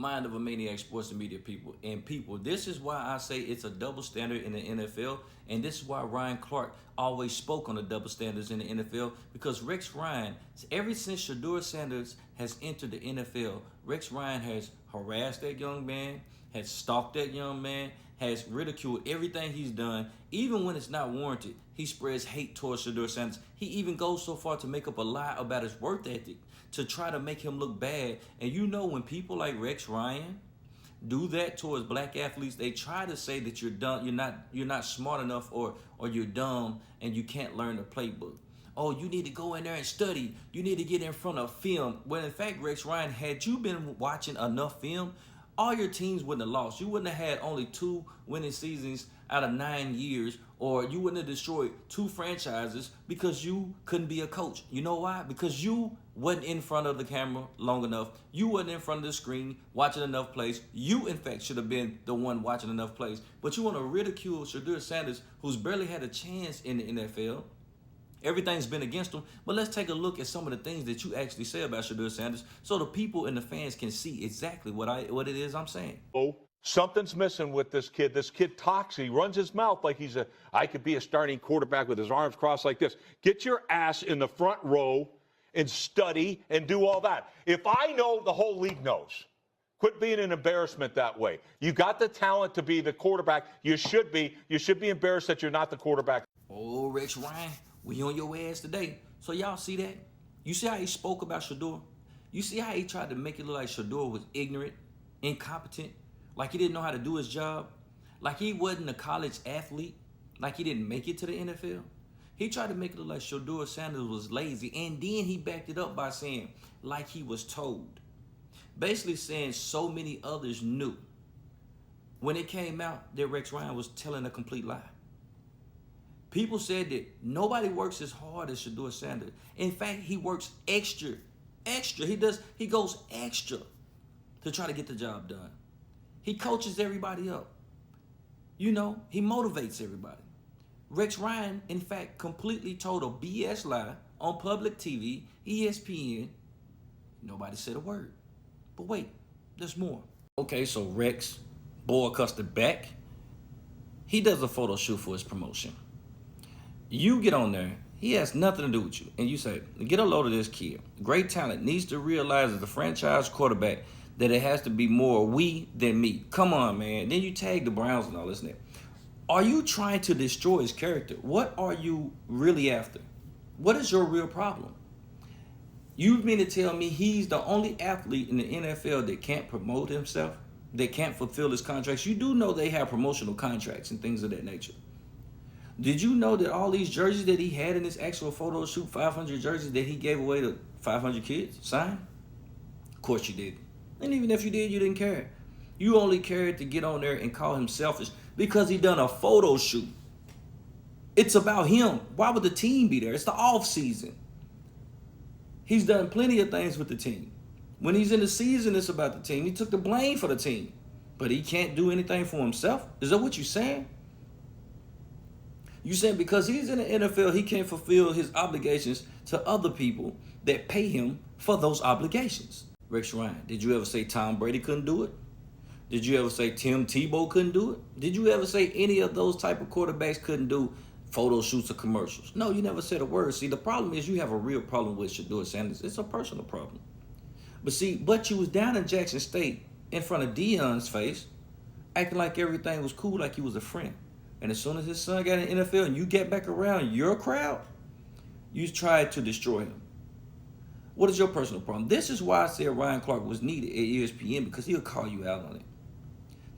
Mind of a maniac, sports and media people. And people, this is why I say it's a double standard in the NFL. And this is why Ryan Clark always spoke on the double standards in the NFL. Because Rex Ryan, ever since Shedeur Sanders has entered the NFL, Rex Ryan has harassed that young man, has stalked that young man, has ridiculed everything he's done. Even when it's not warranted, he spreads hate towards Shedeur Sanders. He even goes so far to make up a lie about his work ethic to try to make him look bad. And you know, when people like Rex Ryan do that towards black athletes, they try to say that you're dumb, you're not smart enough, or you're dumb and you can't learn the playbook. Oh, you need to go in there and study. You need to get in front of film. When in fact, Rex Ryan, had you been watching enough film, all your teams wouldn't have lost. You wouldn't have had only 2 winning seasons out of 9 years, or you wouldn't have destroyed 2 franchises because you couldn't be a coach. You know why? Because you wasn't in front of the camera long enough. You wasn't in front of the screen watching enough plays. You, in fact, should have been the one watching enough plays. But you want to ridicule Shedeur Sanders, who's barely had a chance in the NFL. Everything's been against him. But let's take a look at some of the things that you actually say about Shedeur Sanders so the people and the fans can see exactly what it is I'm saying. Oh, something's missing with this kid. This kid talks. He runs his mouth like I could be a starting quarterback with his arms crossed like this. Get your ass in the front row and study and do all that. If I know, the whole league knows. Quit being an embarrassment that way. You got the talent to be the quarterback. You should be. You should be embarrassed that you're not the quarterback. Oh, Rex Ryan, we on your ass today. So y'all see that? You see how he spoke about Shedeur? You see how he tried to make it look like Shedeur was ignorant, incompetent, like he didn't know how to do his job, like he wasn't a college athlete, like he didn't make it to the NFL? He tried to make it look like Shedeur Sanders was lazy, and then he backed it up by saying, like he was told. Basically saying so many others knew when it came out that Rex Ryan was telling a complete lie. People said that nobody works as hard as Shedeur Sanders. In fact, he works extra. He goes extra to try to get the job done. He coaches everybody up. You know, he motivates everybody. Rex Ryan, in fact, completely told a BS lie on public TV, ESPN. Nobody said a word. But wait, there's more. Okay, so Rex, boy custard back, he does a photo shoot for his promotion. You get on there, he has nothing to do with you, and you say, get a load of this kid. Great talent, needs to realize as a franchise quarterback that it has to be more we than me. Come on, man. Then you tag the Browns and all this and that. Are you trying to destroy his character? What are you really after? What is your real problem? You mean to tell me he's the only athlete in the NFL that can't promote himself, that can't fulfill his contracts? You do know they have promotional contracts and things of that nature. Did you know that all these jerseys that he had in his actual photo shoot, 500 jerseys that he gave away to 500 kids signed? Of course you did. And even if you did, you didn't care. You only cared to get on there and call him selfish because he done a photo shoot. It's about him. Why would the team be there? It's the off season. He's done plenty of things with the team. When he's in the season, it's about the team. He took the blame for the team. But he can't do anything for himself? Is that what you're saying? You saying because he's in the NFL, he can't fulfill his obligations to other people that pay him for those obligations. Rex Ryan, did you ever say Tom Brady couldn't do it? Did you ever say Tim Tebow couldn't do it? Did you ever say any of those type of quarterbacks couldn't do photo shoots or commercials? No, you never said a word. See, the problem is you have a real problem with Shedeur Sanders. It's a personal problem. But see, you was down in Jackson State in front of Deion's face, acting like everything was cool, like he was a friend. And as soon as his son got in the NFL and you get back around your crowd, you tried to destroy him. What is your personal problem? This is why I said Ryan Clark was needed at ESPN, because he'll call you out on it.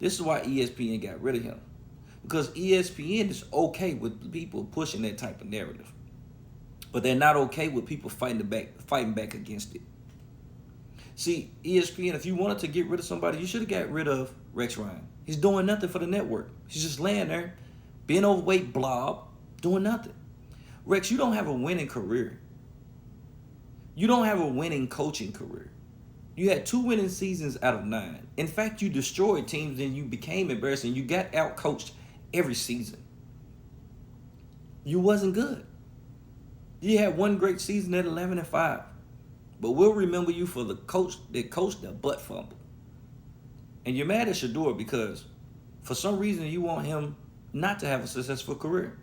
This is why ESPN got rid of him. Because ESPN is okay with people pushing that type of narrative. But they're not okay with people fighting back against it. See, ESPN, if you wanted to get rid of somebody, you should have got rid of Rex Ryan. He's doing nothing for the network. He's just laying there, being overweight blob, doing nothing. Rex, you don't have a winning career. You don't have a winning coaching career. You had 2 winning seasons out of 9. In fact, you destroyed teams and you became embarrassing. You got out-coached every season. You wasn't good. You had 1 great season at 11-5. But we'll remember you for the coach that coached the butt fumble. And you're mad at Shedeur because for some reason you want him not to have a successful career.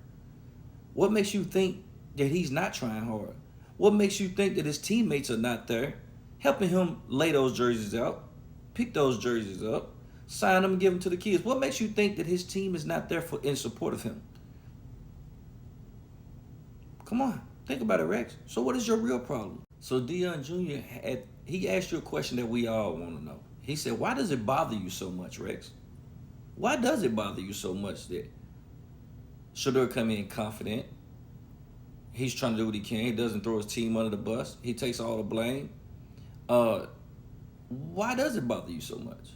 What makes you think that he's not trying hard? What makes you think that his teammates are not there helping him lay those jerseys out, pick those jerseys up, sign them and give them to the kids? What makes you think that his team is not there in support of him? Come on, think about it, Rex. So what is your real problem? So Deion Jr. he asked you a question that we all want to know. He said, why does it bother you so much, Rex? Why does it bother you so much that Shedeur come in confident? He's trying to do what he can. He doesn't throw his team under the bus. He takes all the blame. Why does it bother you so much?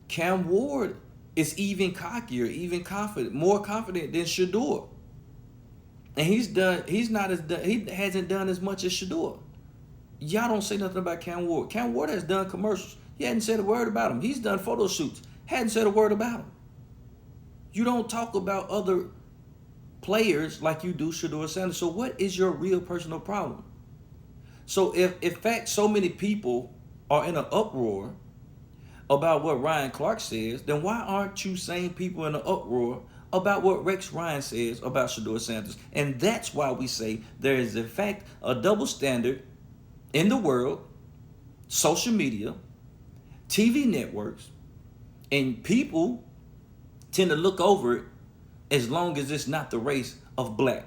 Cam Ward is even cockier, even confident, more confident than Shedeur. And he hasn't done as much as Shedeur. Y'all don't say nothing about Cam Ward. Cam Ward has done commercials. He hadn't said a word about him. He's done photo shoots. Hadn't said a word about him. You don't talk about other players like you do Shedeur Sanders. So what is your real personal problem? So if in fact so many people are in an uproar about what Ryan Clark says, then why aren't you same people in an uproar about what Rex Ryan says about Shedeur Sanders? And that's why we say there is in fact a double standard in the world, social media, TV networks, and people tend to look over it as long as it's not the race of black.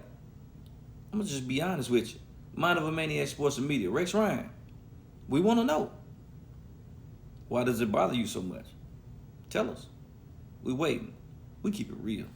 I'm going to just be honest with you. Mind of a Maniac Sports and Media. Rex Ryan, we want to know. Why does it bother you so much? Tell us. We waiting. We keep it real.